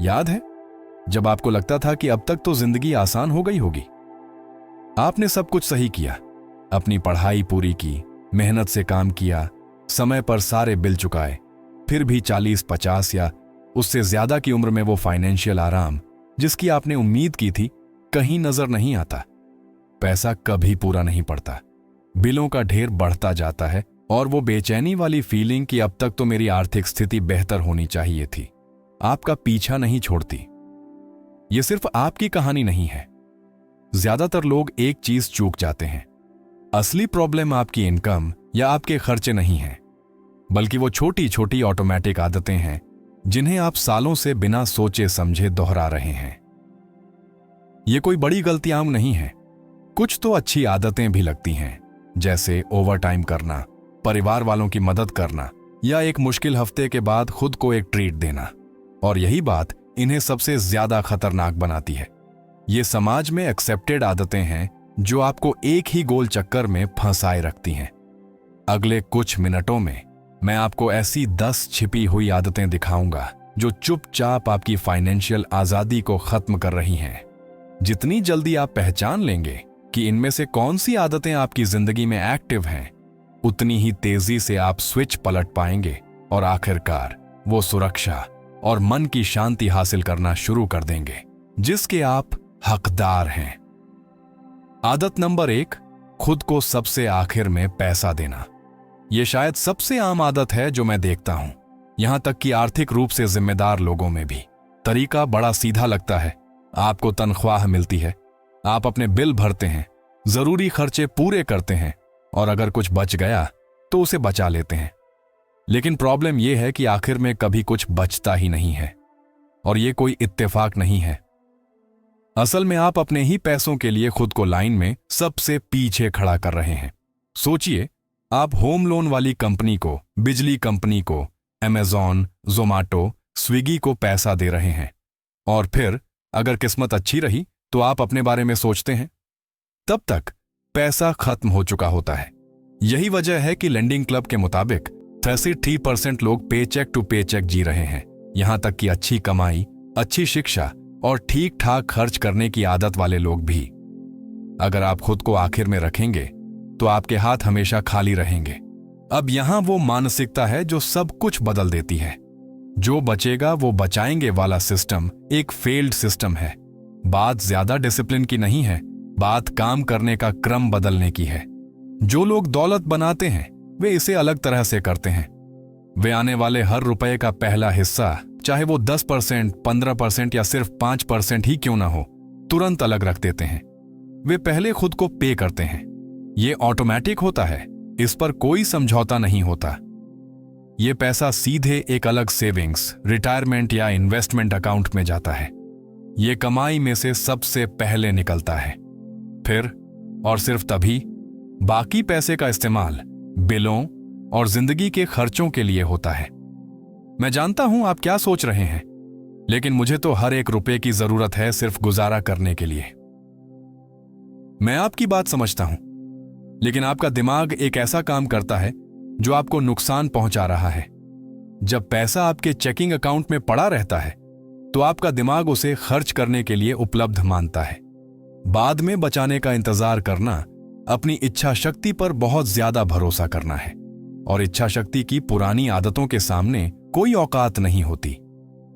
याद है जब आपको लगता था कि अब तक तो जिंदगी आसान हो गई होगी? आपने सब कुछ सही किया, अपनी पढ़ाई पूरी की, मेहनत से काम किया, समय पर सारे बिल चुकाए, फिर भी 40-50 या उससे ज्यादा की उम्र में वो फाइनेंशियल आराम जिसकी आपने उम्मीद की थी कहीं नजर नहीं आता। पैसा कभी पूरा नहीं पड़ता, बिलों का ढेर बढ़ता जाता है और वो बेचैनी वाली फीलिंग कि अब तक तो मेरी आर्थिक स्थिति बेहतर होनी चाहिए थी, आपका पीछा नहीं छोड़ती। ये सिर्फ आपकी कहानी नहीं है। ज्यादातर लोग एक चीज चूक जाते हैं, असली प्रॉब्लम आपकी इनकम या आपके खर्चे नहीं हैं, बल्कि वो छोटी छोटी ऑटोमेटिक आदतें हैं जिन्हें आप सालों से बिना सोचे समझे दोहरा रहे हैं। ये कोई बड़ी गलतियां नहीं है, कुछ तो अच्छी आदतें भी लगती हैं, जैसे ओवरटाइम करना, परिवार वालों की मदद करना या एक मुश्किल हफ्ते के बाद खुद को एक ट्रीट देना। और यही बात इन्हें सबसे ज्यादा खतरनाक बनाती है। ये समाज में एक्सेप्टेड आदतें हैं जो आपको एक ही गोल चक्कर में फंसाए रखती हैं। अगले कुछ मिनटों में मैं आपको ऐसी 10 छिपी हुई आदतें दिखाऊंगा जो चुपचाप आपकी फाइनेंशियल आजादी को खत्म कर रही हैं। जितनी जल्दी आप पहचान लेंगे कि इनमें से कौन सी आदतें आपकी जिंदगी में एक्टिव हैं, उतनी ही तेजी से आप स्विच पलट पाएंगे और आखिरकार वो सुरक्षा और मन की शांति हासिल करना शुरू कर देंगे जिसके आप हकदार हैं। आदत नंबर 1, खुद को सबसे आखिर में पैसा देना। यह शायद सबसे आम आदत है जो मैं देखता हूं, यहां तक कि आर्थिक रूप से जिम्मेदार लोगों में भी। तरीका बड़ा सीधा लगता है। आपको तनख्वाह मिलती है, आप अपने बिल भरते हैं, जरूरी खर्चे पूरे करते हैं और अगर कुछ बच गया तो उसे बचा लेते हैं। लेकिन प्रॉब्लम यह है कि आखिर में कभी कुछ बचता ही नहीं है और यह कोई इत्तेफाक नहीं है। असल में आप अपने ही पैसों के लिए खुद को लाइन में सबसे पीछे खड़ा कर रहे हैं। सोचिए, आप होम लोन वाली कंपनी को, बिजली कंपनी को, अमेज़न, ज़ोमैटो, स्विगी को पैसा दे रहे हैं और फिर अगर किस्मत अच्छी रही तो आप अपने बारे में सोचते हैं। तब तक पैसा खत्म हो चुका होता है। यही वजह है कि लेंडिंग क्लब के मुताबिक 33% लोग पेचेक टू पेचेक जी रहे हैं, यहां तक कि अच्छी कमाई, अच्छी शिक्षा और ठीक ठाक खर्च करने की आदत वाले लोग भी। अगर आप खुद को आखिर में रखेंगे तो आपके हाथ हमेशा खाली रहेंगे। अब यहां वो मानसिकता है जो सब कुछ बदल देती है। जो बचेगा वो बचाएंगे वाला सिस्टम एक फेल्ड सिस्टम है। बात ज्यादा डिसिप्लिन की नहीं है, बात काम करने का क्रम बदलने की है। जो लोग दौलत बनाते हैं वे इसे अलग तरह से करते हैं। वे आने वाले हर रुपए का पहला हिस्सा, चाहे वो 10%, 15% या सिर्फ 5% ही क्यों ना हो, तुरंत अलग रख देते हैं। वे पहले खुद को पे करते हैं। ये ऑटोमेटिक होता है, इस पर कोई समझौता नहीं होता। ये पैसा सीधे एक अलग सेविंग्स, रिटायरमेंट या इन्वेस्टमेंट अकाउंट में जाता है। ये कमाई में से सबसे पहले निकलता है। फिर और सिर्फ तभी बाकी पैसे का इस्तेमाल बिलों और जिंदगी के खर्चों के लिए होता है। मैं जानता हूं आप क्या सोच रहे हैं, लेकिन मुझे तो हर एक रुपए की जरूरत है सिर्फ गुजारा करने के लिए। मैं आपकी बात समझता हूं, लेकिन आपका दिमाग एक ऐसा काम करता है जो आपको नुकसान पहुंचा रहा है। जब पैसा आपके चेकिंग अकाउंट में पड़ा रहता है तो आपका दिमाग उसे खर्च करने के लिए उपलब्ध मानता है। बाद में बचाने का इंतजार करना अपनी इच्छा शक्ति पर बहुत ज्यादा भरोसा करना है, और इच्छा शक्ति की पुरानी आदतों के सामने कोई औकात नहीं होती।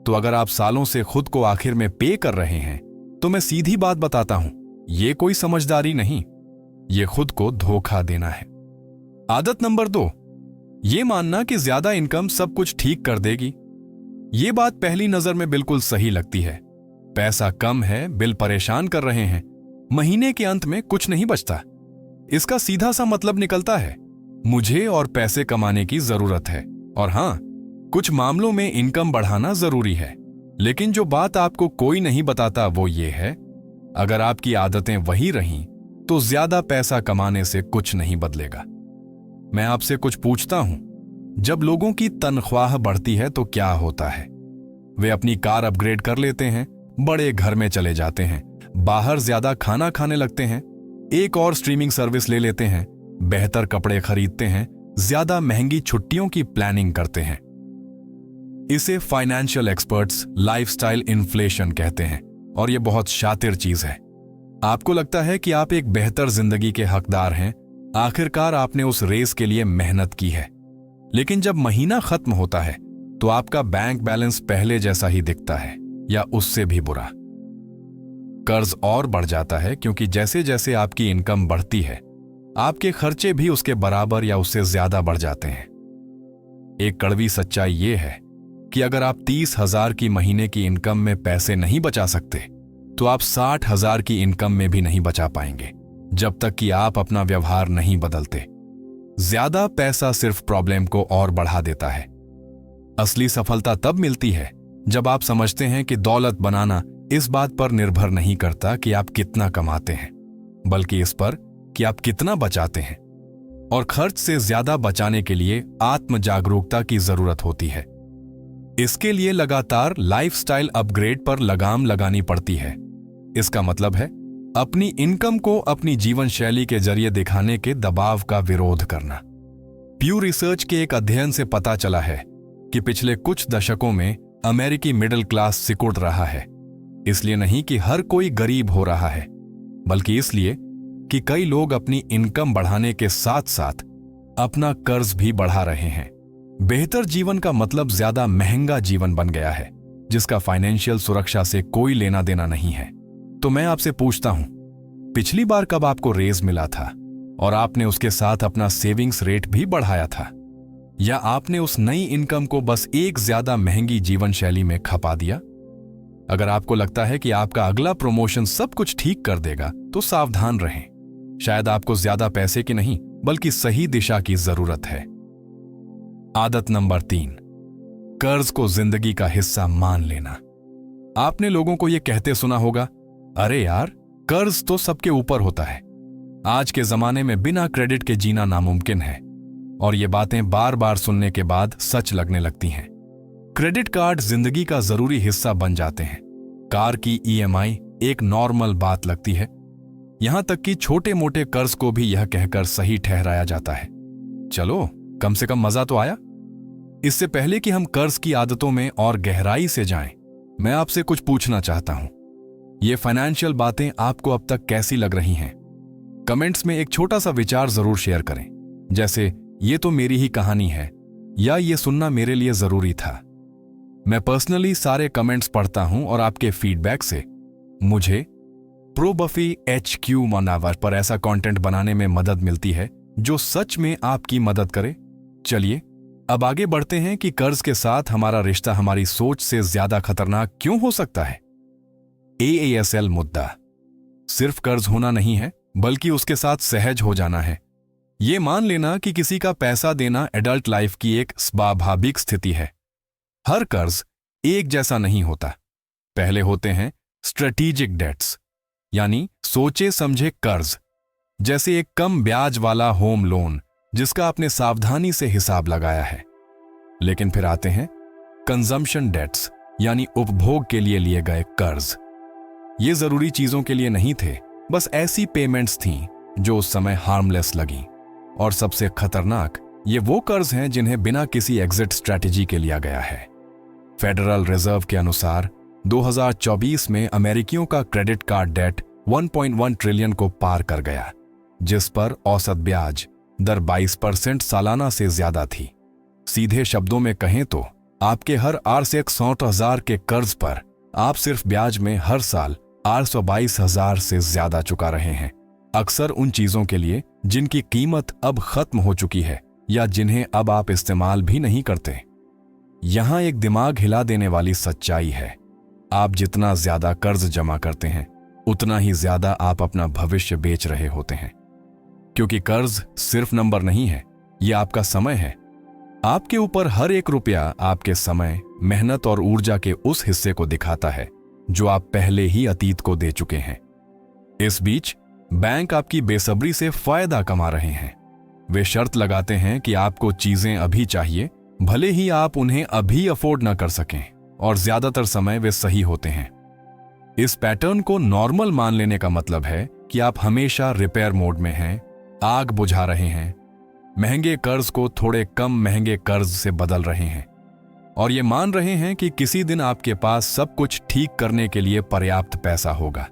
तो अगर आप सालों से खुद को आखिर में पे कर रहे हैं तो मैं सीधी बात बताता हूं, यह कोई समझदारी नहीं, यह खुद को धोखा देना है। आदत नंबर 2, यह मानना कि ज्यादा इनकम सब कुछ ठीक कर देगी। यह बात पहली नजर में बिल्कुल सही लगती है। पैसा कम है, बिल परेशान कर रहे हैं, महीने के अंत में कुछ नहीं बचता। इसका सीधा सा मतलब निकलता है, मुझे और पैसे कमाने की जरूरत है, और हां, कुछ मामलों में इनकम बढ़ाना जरूरी है। लेकिन जो बात आपको कोई नहीं बताता वो ये है, अगर आपकी आदतें वही रहीं तो ज्यादा पैसा कमाने से कुछ नहीं बदलेगा। मैं आपसे कुछ पूछता हूं, जब लोगों की तनख्वाह बढ़ती है तो क्या होता है? वे अपनी कार अपग्रेड कर लेते हैं, बड़े घर में चले जाते हैं, बाहर ज्यादा खाना खाने लगते हैं, एक और स्ट्रीमिंग सर्विस ले लेते हैं, बेहतर कपड़े खरीदते हैं, ज्यादा महंगी छुट्टियों की प्लानिंग करते हैं। इसे फाइनेंशियल एक्सपर्ट्स लाइफस्टाइल इन्फ्लेशन कहते हैं और ये बहुत शातिर चीज है। आपको लगता है कि आप एक बेहतर जिंदगी के हकदार हैं, आखिरकार आपने उस रेस के लिए मेहनत की है। लेकिन जब महीना खत्म होता है तो आपका बैंक बैलेंस पहले जैसा ही दिखता है या उससे भी बुरा। कर्ज और बढ़ जाता है क्योंकि जैसे जैसे आपकी इनकम बढ़ती है आपके खर्चे भी उसके बराबर या उससे ज्यादा बढ़ जाते हैं। एक कड़वी सच्चाई ये है कि अगर आप 30,000 की महीने की इनकम में पैसे नहीं बचा सकते तो आप 60,000 की इनकम में भी नहीं बचा पाएंगे जब तक कि आप अपना व्यवहार नहीं बदलते। ज्यादा पैसा सिर्फ प्रॉब्लम को और बढ़ा देता है। असली सफलता तब मिलती है जब आप समझते हैं कि दौलत बनाना इस बात पर निर्भर नहीं करता कि आप कितना कमाते हैं, बल्कि इस पर कि आप कितना बचाते हैं। और खर्च से ज्यादा बचाने के लिए आत्म जागरूकता की जरूरत होती है। इसके लिए लगातार लाइफस्टाइल अपग्रेड पर लगाम लगानी पड़ती है। इसका मतलब है अपनी इनकम को अपनी जीवन शैली के जरिए दिखाने के दबाव का विरोध करना। प्यू रिसर्च के एक अध्ययन से पता चला है कि पिछले कुछ दशकों में अमेरिकी मिडिल क्लास सिकुड़ रहा है। इसलिए नहीं कि हर कोई गरीब हो रहा है, बल्कि इसलिए कि कई लोग अपनी इनकम बढ़ाने के साथ साथ अपना कर्ज भी बढ़ा रहे हैं। बेहतर जीवन का मतलब ज्यादा महंगा जीवन बन गया है जिसका फाइनेंशियल सुरक्षा से कोई लेना देना नहीं है। तो मैं आपसे पूछता हूं, पिछली बार कब आपको रेज मिला था और आपने उसके साथ अपना सेविंग्स रेट भी बढ़ाया था? या आपने उस नई इनकम को बस एक ज्यादा महंगी जीवन शैली में खपा दिया? अगर आपको लगता है कि आपका अगला प्रमोशन सब कुछ ठीक कर देगा तो सावधान रहें। शायद आपको ज्यादा पैसे की नहीं बल्कि सही दिशा की जरूरत है। आदत नंबर 3, कर्ज को जिंदगी का हिस्सा मान लेना। आपने लोगों को यह कहते सुना होगा, अरे यार, कर्ज तो सबके ऊपर होता है। आज के जमाने में बिना क्रेडिट के जीना नामुमकिन है। और ये बातें बार बार सुनने के बाद सच लगने लगती हैं। क्रेडिट कार्ड जिंदगी का जरूरी हिस्सा बन जाते हैं। कार की EMI एक नॉर्मल बात लगती है। यहां तक कि छोटे मोटे कर्ज को भी यह कहकर सही ठहराया जाता है, चलो कम से कम मजा तो आया। इससे पहले कि हम कर्ज की आदतों में और गहराई से जाएं, मैं आपसे कुछ पूछना चाहता हूं। ये फाइनेंशियल बातें आपको अब तक कैसी लग रही हैं? कमेंट्स में एक छोटा सा विचार जरूर शेयर करें, जैसे ये तो मेरी ही कहानी है या ये सुनना मेरे लिए जरूरी था। मैं पर्सनली सारे कमेंट्स पढ़ता हूं और आपके फीडबैक से मुझे प्रोबफी HQ मनावर पर ऐसा कंटेंट बनाने में मदद मिलती है जो सच में आपकी मदद करे। चलिए अब आगे बढ़ते हैं कि कर्ज के साथ हमारा रिश्ता हमारी सोच से ज्यादा खतरनाक क्यों हो सकता है। AASL मुद्दा सिर्फ कर्ज होना नहीं है, बल्कि उसके साथ सहज हो जाना है। ये मान लेना कि किसी का पैसा देना एडल्ट लाइफ की एक स्वाभाविक स्थिति है। हर कर्ज एक जैसा नहीं होता। पहले होते हैं स्ट्रेटेजिक डेट्स, यानी सोचे समझे कर्ज, जैसे एक कम ब्याज वाला होम लोन जिसका आपने सावधानी से हिसाब लगाया है। लेकिन फिर आते हैं कंजम्पशन डेट्स, यानी उपभोग के लिए लिए गए कर्ज। ये जरूरी चीजों के लिए नहीं थे, बस ऐसी पेमेंट्स थीं जो उस समय हार्मलेस लगीं। और सबसे खतरनाक ये वो कर्ज हैं जिन्हें बिना किसी एग्जिट स्ट्रैटेजी के लिया गया है। फेडरल रिजर्व के अनुसार 2024 में अमेरिकियों का क्रेडिट कार्ड डेट 1.1 ट्रिलियन को पार कर गया, जिस पर औसत ब्याज दर 22% सालाना से ज्यादा थी। सीधे शब्दों में कहें तो आपके हर 861,000 के कर्ज पर आप सिर्फ ब्याज में हर साल 822,000 से ज्यादा चुका रहे हैं, अक्सर उन चीजों के लिए जिनकी कीमत अब खत्म हो चुकी है या जिन्हें अब आप इस्तेमाल भी नहीं करते। यहां एक दिमाग हिला देने वाली सच्चाई है, आप जितना ज्यादा कर्ज जमा करते हैं उतना ही ज्यादा आप अपना भविष्य बेच रहे होते हैं। क्योंकि कर्ज सिर्फ नंबर नहीं है, यह आपका समय है। आपके ऊपर हर एक रुपया आपके समय, मेहनत और ऊर्जा के उस हिस्से को दिखाता है जो आप पहले ही अतीत को दे चुके हैं। इस बीच बैंक आपकी बेसब्री से फायदा कमा रहे हैं। वे शर्त लगाते हैं कि आपको चीजें अभी चाहिए, भले ही आप उन्हें अभी अफोर्ड न कर सकें, और ज्यादातर समय वे सही होते हैं। इस पैटर्न को नॉर्मल मान लेने का मतलब है कि आप हमेशा रिपेयर मोड में हैं, आग बुझा रहे हैं, महंगे कर्ज को थोड़े कम महंगे कर्ज से बदल रहे हैं और ये मान रहे हैं कि किसी दिन आपके पास सब कुछ ठीक करने के लिए पर्याप्त पैसा होगा।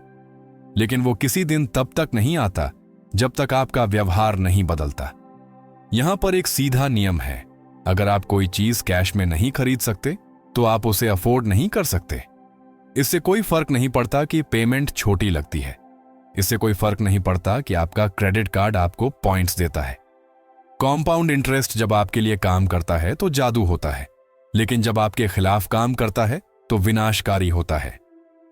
लेकिन वो किसी दिन तब तक नहीं आता जब तक आपका व्यवहार नहीं बदलता। यहां पर एक सीधा नियम है, अगर आप कोई चीज कैश में नहीं खरीद सकते तो आप उसे अफोर्ड नहीं कर सकते। इससे कोई फर्क नहीं पड़ता कि पेमेंट छोटी लगती है, इससे कोई फर्क नहीं पड़ता कि आपका क्रेडिट कार्ड आपको पॉइंट्स देता है। कॉम्पाउंड इंटरेस्ट जब आपके लिए काम करता है तो जादू होता है, लेकिन जब आपके खिलाफ काम करता है तो विनाशकारी होता है।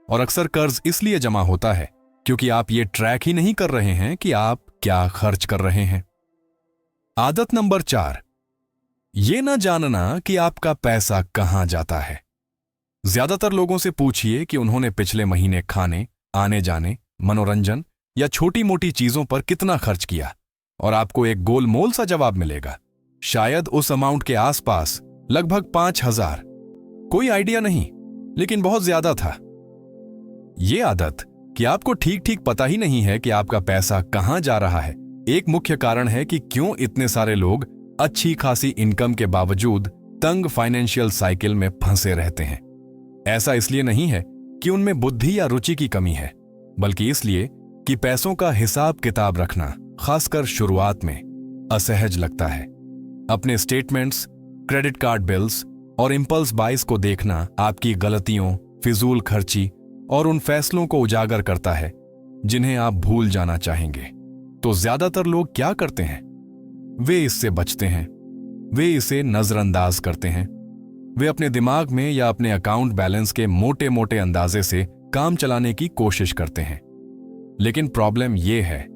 और अक्सर कर्ज इसलिए जमा होता है क्योंकि आप ये ट्रैक ही नहीं कर रहे हैं कि आप क्या खर्च कर रहे हैं। आदत नंबर 4, ये ना जानना कि आपका पैसा कहां जाता है। ज्यादातर लोगों से पूछिए कि उन्होंने पिछले महीने खाने, आने जाने, मनोरंजन या छोटी मोटी चीजों पर कितना खर्च किया, और आपको एक गोलमोल सा जवाब मिलेगा, शायद उस अमाउंट के आसपास, लगभग 5,000। कोई आइडिया नहीं, लेकिन बहुत ज्यादा था। यह आदत कि आपको ठीक ठीक पता ही नहीं है कि आपका पैसा कहां जा रहा है, एक मुख्य कारण है कि क्यों इतने सारे लोग अच्छी खासी इनकम के बावजूद तंग फाइनेंशियल साइकिल में फंसे रहते हैं। ऐसा इसलिए नहीं है कि उनमें बुद्धि या रुचि की कमी है, बल्कि इसलिए कि पैसों का हिसाब किताब रखना, खासकर शुरुआत में, असहज लगता है। अपने स्टेटमेंट्स, क्रेडिट कार्ड बिल्स और इंपल्स बाइज को देखना आपकी गलतियों, फिजूल खर्ची और उन फैसलों को उजागर करता है जिन्हें आप भूल जाना चाहेंगे। तो ज्यादातर लोग क्या करते हैं? वे इससे बचते हैं, वे इसे नजरअंदाज करते हैं। वे अपने दिमाग में या अपने अकाउंट बैलेंस के मोटे मोटे अंदाजे से काम चलाने की कोशिश करते हैं। लेकिन प्रॉब्लम यह है,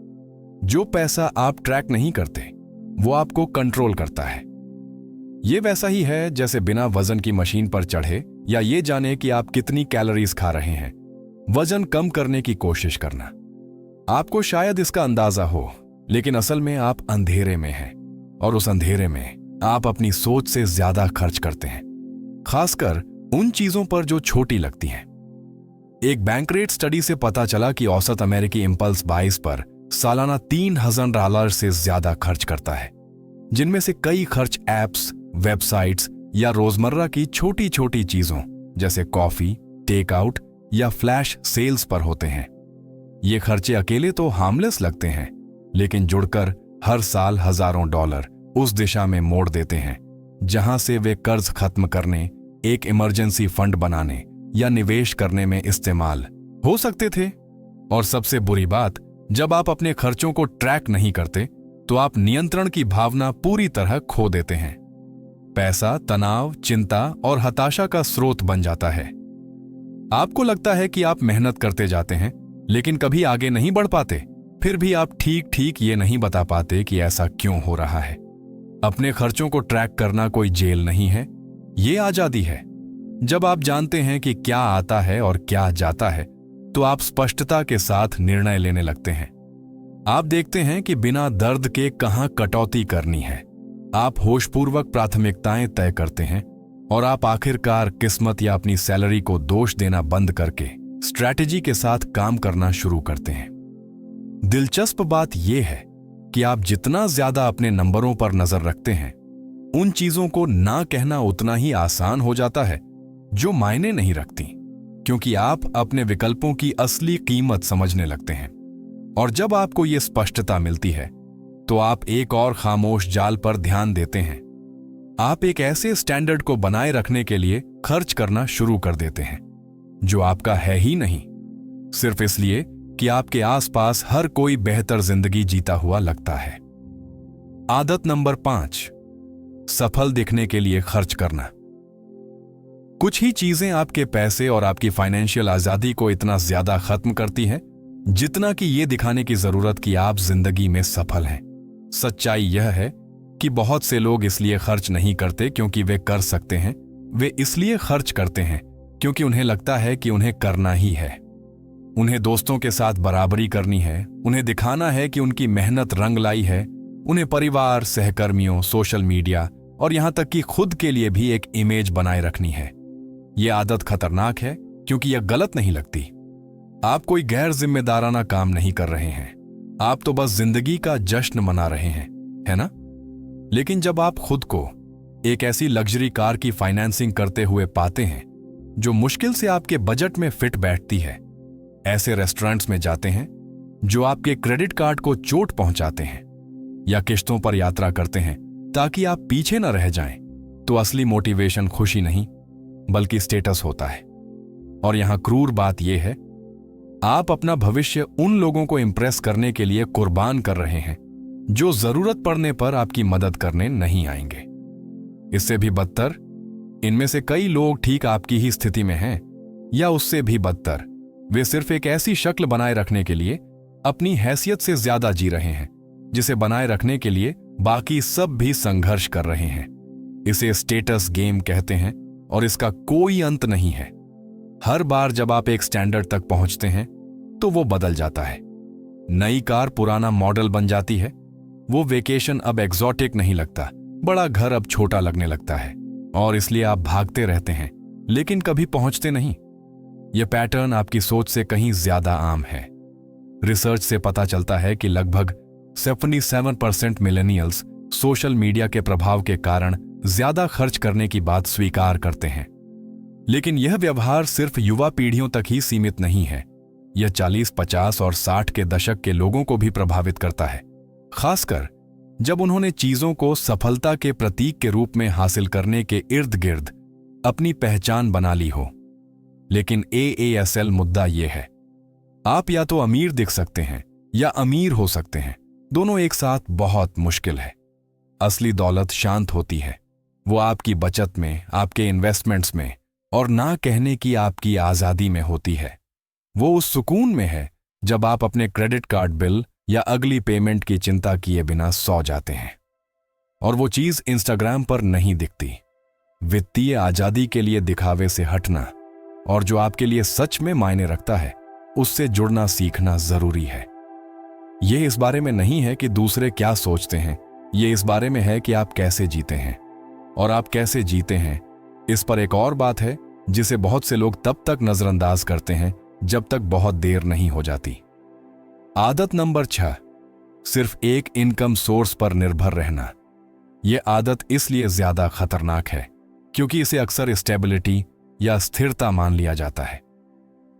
जो पैसा आप ट्रैक नहीं करते वो आपको कंट्रोल करता है। यह वैसा ही है जैसे बिना वजन की मशीन पर चढ़े या ये जाने कि आप कितनी कैलोरीज खा रहे हैं, वजन कम करने की कोशिश करना। आपको शायद इसका अंदाजा हो, लेकिन असल में आप अंधेरे में हैं, और उस अंधेरे में आप अपनी सोच से ज्यादा खर्च करते हैं, खासकर उन चीजों पर जो छोटी लगती हैं। एक बैंकरेट स्टडी से पता चला कि औसत अमेरिकी इंपल्स बाइज पर सालाना $3,000 से ज्यादा खर्च करता है, जिनमें से कई खर्च एप्स, वेबसाइट्स या रोजमर्रा की छोटी छोटी चीजों जैसे कॉफी, टेक आउट या फ्लैश सेल्स पर होते हैं। ये खर्चे अकेले तो हार्मलेस लगते हैं, लेकिन जुड़कर हर साल हजारों डॉलर उस दिशा में मोड़ देते हैं जहां से वे कर्ज खत्म करने, एक इमरजेंसी फंड बनाने या निवेश करने में इस्तेमाल हो सकते थे। और सबसे बुरी बात, जब आप अपने खर्चों को ट्रैक नहीं करते तो आप नियंत्रण की भावना पूरी तरह खो देते हैं। पैसा तनाव, चिंता और हताशा का स्रोत बन जाता है। आपको लगता है कि आप मेहनत करते जाते हैं, लेकिन कभी आगे नहीं बढ़ पाते। फिर भी आप ठीक ठीक ये नहीं बता पाते कि ऐसा क्यों हो रहा है। अपने खर्चों को ट्रैक करना कोई जेल नहीं है, ये आजादी है। जब आप जानते हैं कि क्या आता है और क्या जाता है, तो आप स्पष्टता के साथ निर्णय लेने लगते हैं। आप देखते हैं कि बिना दर्द के कहां कटौती करनी है। आप होशपूर्वक प्राथमिकताएं तय करते हैं, और आप आखिरकार किस्मत या अपनी सैलरी को दोष देना बंद करके स्ट्रैटेजी के साथ काम करना शुरू करते हैं। दिलचस्प बात यह है कि आप जितना ज्यादा अपने नंबरों पर नजर रखते हैं, उन चीजों को ना कहना उतना ही आसान हो जाता है जो मायने नहीं रखती, क्योंकि आप अपने विकल्पों की असली कीमत समझने लगते हैं। और जब आपको यह स्पष्टता मिलती है, तो आप एक और खामोश जाल पर ध्यान देते हैं। आप एक ऐसे स्टैंडर्ड को बनाए रखने के लिए खर्च करना शुरू कर देते हैं जो आपका है ही नहीं, सिर्फ इसलिए कि आपके आसपास हर कोई बेहतर जिंदगी जीता हुआ लगता है। आदत नंबर 5, सफल दिखने के लिए खर्च करना। कुछ ही चीजें आपके पैसे और आपकी फाइनेंशियल आजादी को इतना ज्यादा खत्म करती हैं जितना कि यह दिखाने की जरूरत कि आप जिंदगी में सफल हैं। सच्चाई यह है कि बहुत से लोग इसलिए खर्च नहीं करते क्योंकि वे कर सकते हैं, वे इसलिए खर्च करते हैं क्योंकि उन्हें लगता है कि उन्हें करना ही है। उन्हें दोस्तों के साथ बराबरी करनी है, उन्हें दिखाना है कि उनकी मेहनत रंग लाई है, उन्हें परिवार, सहकर्मियों, सोशल मीडिया और यहां तक कि खुद के लिए भी एक इमेज बनाए रखनी है। यह आदत खतरनाक है क्योंकि यह गलत नहीं लगती। आप कोई गैर जिम्मेदाराना काम नहीं कर रहे हैं, आप तो बस जिंदगी का जश्न मना रहे हैं, है ना? लेकिन जब आप खुद को एक ऐसी लग्जरी कार की फाइनेंसिंग करते हुए पाते हैं जो मुश्किल से आपके बजट में फिट बैठती है। ऐसे रेस्टोरेंट्स में जाते हैं जो आपके क्रेडिट कार्ड को चोट पहुंचाते हैं, या किश्तों पर यात्रा करते हैं ताकि आप पीछे न रह जाएं। तो असली मोटिवेशन खुशी नहीं बल्कि स्टेटस होता है। और यहां क्रूर बात यह है, आप अपना भविष्य उन लोगों को इंप्रेस करने के लिए कुर्बान कर रहे हैं जो जरूरत पड़ने पर आपकी मदद करने नहीं आएंगे। इससे भी बदतर, इनमें से कई लोग ठीक आपकी ही स्थिति में हैं, या उससे भी बदतर, वे सिर्फ एक ऐसी शक्ल बनाए रखने के लिए अपनी हैसियत से ज्यादा जी रहे हैं जिसे बनाए रखने के लिए बाकी सब भी संघर्ष कर रहे हैं। इसे स्टेटस गेम कहते हैं और इसका कोई अंत नहीं है। हर बार जब आप एक स्टैंडर्ड तक पहुंचते हैं तो वो बदल जाता है। नई कार पुराना मॉडल बन जाती है, वो वेकेशन अब एग्जॉटिक नहीं लगता, बड़ा घर अब छोटा लगने लगता है, और इसलिए आप भागते रहते हैं लेकिन कभी पहुंचते नहीं। यह पैटर्न आपकी सोच से कहीं ज्यादा आम है। रिसर्च से पता चलता है कि लगभग 77% मिलेनियल्स सोशल मीडिया के प्रभाव के कारण ज्यादा खर्च करने की बात स्वीकार करते हैं। लेकिन यह व्यवहार सिर्फ युवा पीढ़ियों तक ही सीमित नहीं है, यह 40, 50 और 60 के दशक के लोगों को भी प्रभावित करता है, खासकर जब उन्होंने चीजों को सफलता के प्रतीक के रूप में हासिल करने के इर्द गिर्द अपनी पहचान बना ली हो। लेकिन AASL मुद्दा यह है, आप या तो अमीर दिख सकते हैं या अमीर हो सकते हैं, दोनों एक साथ बहुत मुश्किल है। असली दौलत शांत होती है, वो आपकी बचत में, आपके इन्वेस्टमेंट्स में, और ना कहने की आपकी आजादी में होती है। वो उस सुकून में है जब आप अपने क्रेडिट कार्ड बिल या अगली पेमेंट की चिंता किए बिना सो जाते हैं। और वो चीज इंस्टाग्राम पर नहीं दिखती। वित्तीय आजादी के लिए दिखावे से हटना और जो आपके लिए सच में मायने रखता है उससे जुड़ना सीखना जरूरी है। यह इस बारे में नहीं है कि दूसरे क्या सोचते हैं, यह इस बारे में है कि आप कैसे जीते हैं। और आप कैसे जीते हैं, इस पर एक और बात है जिसे बहुत से लोग तब तक नजरअंदाज करते हैं जब तक बहुत देर नहीं हो जाती। आदत नंबर 6, सिर्फ एक इनकम सोर्स पर निर्भर रहना। यह आदत इसलिए ज्यादा खतरनाक है क्योंकि इसे अक्सर स्टेबिलिटी या स्थिरता मान लिया जाता है।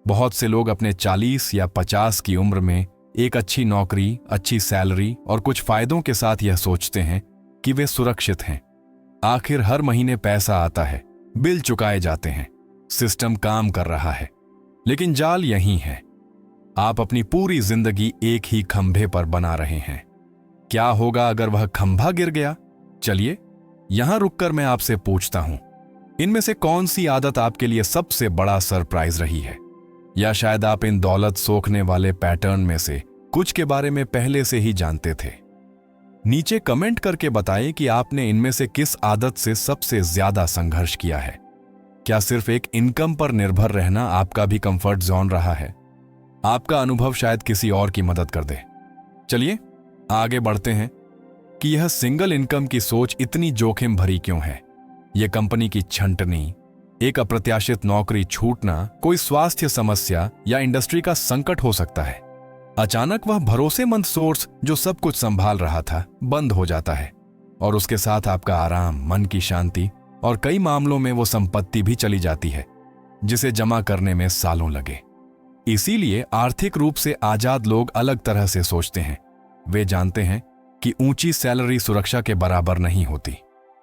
बहुत से लोग अपने 40 या 50 की उम्र में एक अच्छी नौकरी, अच्छी सैलरी और कुछ फायदों के साथ यह सोचते हैं कि वे सुरक्षित हैं। आखिर हर महीने पैसा आता है, बिल चुकाए जाते हैं, सिस्टम काम कर रहा है। लेकिन जाल यही है, आप अपनी पूरी जिंदगी एक ही खंभे पर बना रहे हैं। क्या होगा अगर वह खंभा गिर गया? चलिए यहां रुककर मैं आपसे पूछता हूं, इनमें से कौन सी आदत आपके लिए सबसे बड़ा सरप्राइज रही है? या शायद आप इन दौलत सोखने वाले पैटर्न में से कुछ के बारे में पहले से ही जानते थे। नीचे कमेंट करके बताएं कि आपने इनमें से किस आदत से सबसे ज्यादा संघर्ष किया है। क्या सिर्फ एक इनकम पर निर्भर रहना आपका भी कंफर्ट जोन रहा है? आपका अनुभव शायद किसी और की मदद कर दे। चलिए आगे बढ़ते हैं कि यह सिंगल इनकम की सोच इतनी जोखिम भरी क्यों है। यह कंपनी की छंटनी, एक अप्रत्याशित नौकरी छूटना, कोई स्वास्थ्य समस्या या इंडस्ट्री का संकट हो सकता है। अचानक वह भरोसेमंद सोर्स जो सब कुछ संभाल रहा था बंद हो जाता है, और उसके साथ आपका आराम, मन की शांति और कई मामलों में वो संपत्ति भी चली जाती है जिसे जमा करने में सालों लगे। इसीलिए आर्थिक रूप से आजाद लोग अलग तरह से सोचते हैं। वे जानते हैं कि ऊंची सैलरी सुरक्षा के बराबर नहीं होती।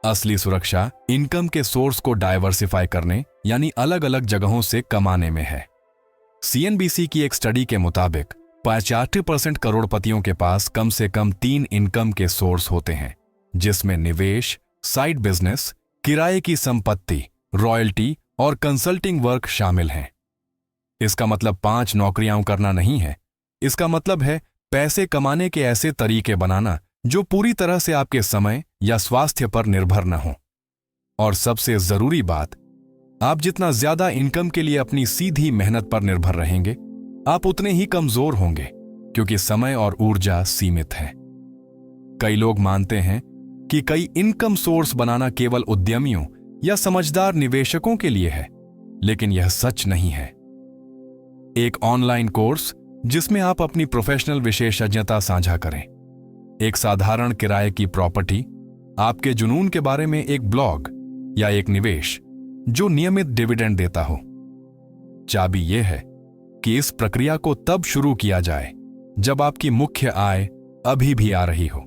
असली सुरक्षा इनकम के सोर्स को डाइवर्सिफाई करने यानी अलग अलग जगहों से कमाने में है। CNBC की एक स्टडी के मुताबिक 85% करोड़पतियों के पास कम से कम 3 इनकम के सोर्स होते हैं, जिसमें निवेश, साइड बिजनेस, किराए की संपत्ति, रॉयल्टी और कंसल्टिंग वर्क शामिल हैं। इसका मतलब 5 नौकरियां करना नहीं है। इसका मतलब है पैसे कमाने के ऐसे तरीके बनाना जो पूरी तरह से आपके समय या स्वास्थ्य पर निर्भर न हो। और सबसे जरूरी बात, आप जितना ज्यादा इनकम के लिए अपनी सीधी मेहनत पर निर्भर रहेंगे, आप उतने ही कमजोर होंगे क्योंकि समय और ऊर्जा सीमित है। कई लोग मानते हैं कि कई इनकम सोर्स बनाना केवल उद्यमियों या समझदार निवेशकों के लिए है, लेकिन यह सच नहीं है। एक ऑनलाइन कोर्स जिसमें आप अपनी प्रोफेशनल विशेषज्ञता साझा करें, एक साधारण किराए की प्रॉपर्टी आपके जुनून के बारे में एक ब्लॉग या एक निवेश जो नियमित डिविडेंड देता हो। चाबी यह है कि इस प्रक्रिया को तब शुरू किया जाए जब आपकी मुख्य आय अभी भी आ रही हो,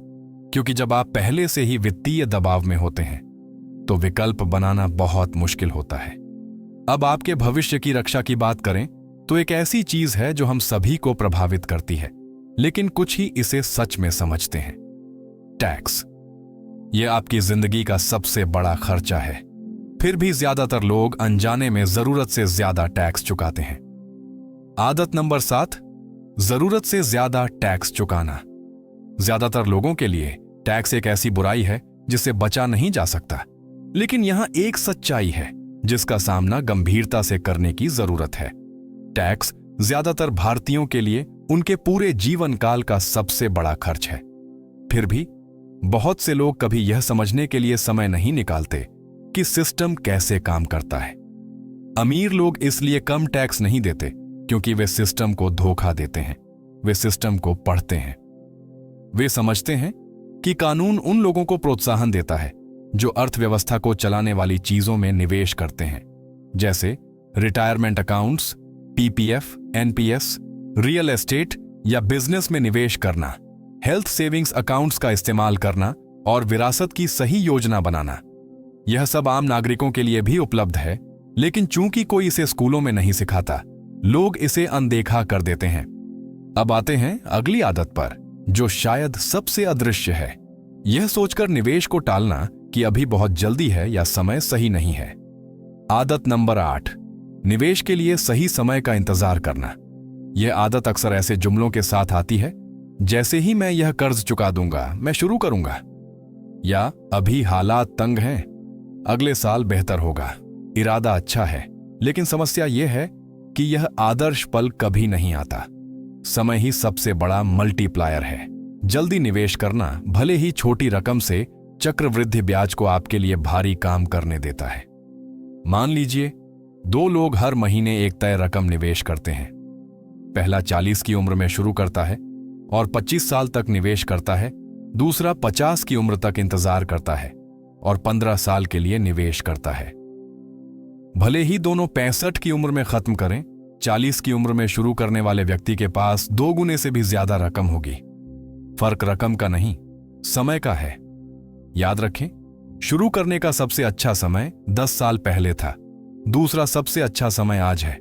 क्योंकि जब आप पहले से ही वित्तीय दबाव में होते हैं तो विकल्प बनाना बहुत मुश्किल होता है। अब आपके भविष्य की रक्षा की बात करें तो एक ऐसी चीज है जो हम सभी को प्रभावित करती है, लेकिन कुछ ही इसे सच में समझते हैं। टैक्स। यह आपकी जिंदगी का सबसे बड़ा खर्चा है, फिर भी ज्यादातर लोग अनजाने में जरूरत से ज्यादा टैक्स चुकाते हैं। आदत नंबर 7, जरूरत से ज्यादा टैक्स चुकाना। ज्यादातर लोगों के लिए टैक्स एक ऐसी बुराई है जिससे बचा नहीं जा सकता, लेकिन यहां एक सच्चाई है जिसका सामना गंभीरता से करने की जरूरत है। टैक्स ज्यादातर भारतीयों के लिए उनके पूरे जीवन काल का सबसे बड़ा खर्च है। फिर भी बहुत से लोग कभी यह समझने के लिए समय नहीं निकालते कि सिस्टम कैसे काम करता है। अमीर लोग इसलिए कम टैक्स नहीं देते क्योंकि वे सिस्टम को धोखा देते हैं, वे सिस्टम को पढ़ते हैं। वे समझते हैं कि कानून उन लोगों को प्रोत्साहन देता है जो अर्थव्यवस्था को चलाने वाली चीजों में निवेश करते हैं, जैसे retirement accounts, PPF, NPS, real estate या बिजनेस में निवेश करना, हेल्थ सेविंग्स अकाउंट्स का इस्तेमाल करना और विरासत की सही योजना बनाना। यह सब आम नागरिकों के लिए भी उपलब्ध है, लेकिन चूंकि कोई इसे स्कूलों में नहीं सिखाता, लोग इसे अनदेखा कर देते हैं। अब आते हैं अगली आदत पर, जो शायद सबसे अदृश्य है। यह सोचकर निवेश को टालना कि अभी बहुत जल्दी है या समय सही नहीं है। आदत नंबर 8, निवेश के लिए सही समय का इंतजार करना। यह आदत अक्सर ऐसे जुमलों के साथ आती है, जैसे ही मैं यह कर्ज चुका दूंगा मैं शुरू करूंगा, या अभी हालात तंग हैं, अगले साल बेहतर होगा। इरादा अच्छा है, लेकिन समस्या यह है कि यह आदर्श पल कभी नहीं आता। समय ही सबसे बड़ा मल्टीप्लायर है। जल्दी निवेश करना, भले ही छोटी रकम से, चक्रवृद्धि ब्याज को आपके लिए भारी काम करने देता है। मान लीजिए 2 लोग हर महीने एक तय रकम निवेश करते हैं। पहला 40 की उम्र में शुरू करता है और 25 साल तक निवेश करता है। दूसरा 50 की उम्र तक इंतजार करता है और 15 साल के लिए निवेश करता है। भले ही दोनों 65 की उम्र में खत्म करें, 40 की उम्र में शुरू करने वाले व्यक्ति के पास 2 गुने से भी ज्यादा रकम होगी। फर्क रकम का नहीं, समय का है। याद रखें, शुरू करने का सबसे अच्छा समय 10 साल पहले था, दूसरा सबसे अच्छा समय आज है।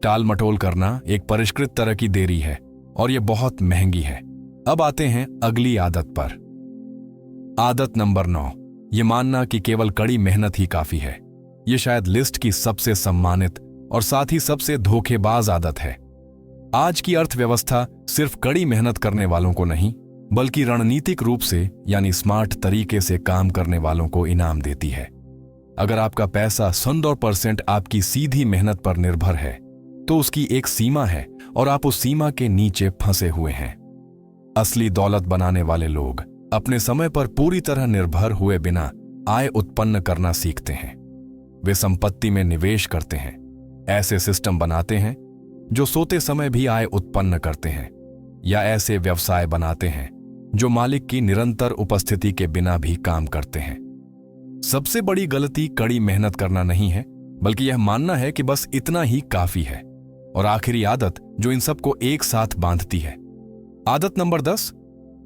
टाल मटोल करना एक परिष्कृत तरह की देरी है और यह बहुत महंगी है। अब आते हैं अगली आदत पर। आदत नंबर 9, यह मानना कि केवल कड़ी मेहनत ही काफी है। यह शायद लिस्ट की सबसे सम्मानित और साथ ही सबसे धोखेबाज आदत है। आज की अर्थव्यवस्था सिर्फ कड़ी मेहनत करने वालों को नहीं, बल्कि रणनीतिक रूप से यानी स्मार्ट तरीके से काम करने वालों को इनाम देती है। अगर आपका पैसा 100% आपकी सीधी मेहनत पर निर्भर है, तो उसकी एक सीमा है और आप उस सीमा के नीचे फंसे हुए हैं। असली दौलत बनाने वाले लोग अपने समय पर पूरी तरह निर्भर हुए बिना आय उत्पन्न करना सीखते हैं। वे संपत्ति में निवेश करते हैं, ऐसे सिस्टम बनाते हैं जो सोते समय भी आय उत्पन्न करते हैं, या ऐसे व्यवसाय बनाते हैं जो मालिक की निरंतर उपस्थिति के बिना भी काम करते हैं। सबसे बड़ी गलती कड़ी मेहनत करना नहीं है, बल्कि यह मानना है कि बस इतना ही काफी है। और आखिरी आदत जो इन सबको एक साथ बांधती है, आदत नंबर 10,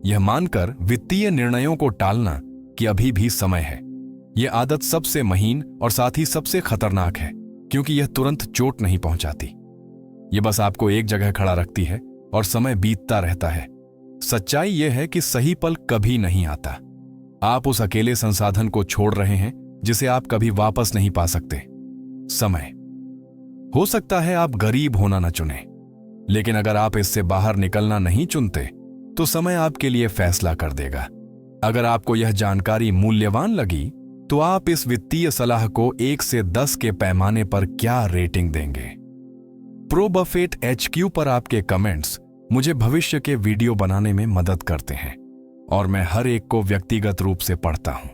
यह मानकर वित्तीय निर्णयों को टालना कि अभी भी समय है। यह आदत सबसे महीन और साथ ही सबसे खतरनाक है, क्योंकि यह तुरंत चोट नहीं पहुंचाती। यह बस आपको एक जगह खड़ा रखती है और समय बीतता रहता है। सच्चाई यह है कि सही पल कभी नहीं आता। आप उस अकेले संसाधन को छोड़ रहे हैं जिसे आप कभी वापस नहीं पा सकते, समय। हो सकता है आप गरीब होना न चुने, लेकिन अगर आप इससे बाहर निकलना नहीं चुनते तो समय आपके लिए फैसला कर देगा। अगर आपको यह जानकारी मूल्यवान लगी तो आप इस वित्तीय सलाह को 1 से 10 के पैमाने पर क्या रेटिंग देंगे? प्रो बफेट HQ पर आपके कमेंट्स मुझे भविष्य के वीडियो बनाने में मदद करते हैं और मैं हर एक को व्यक्तिगत रूप से पढ़ता हूं।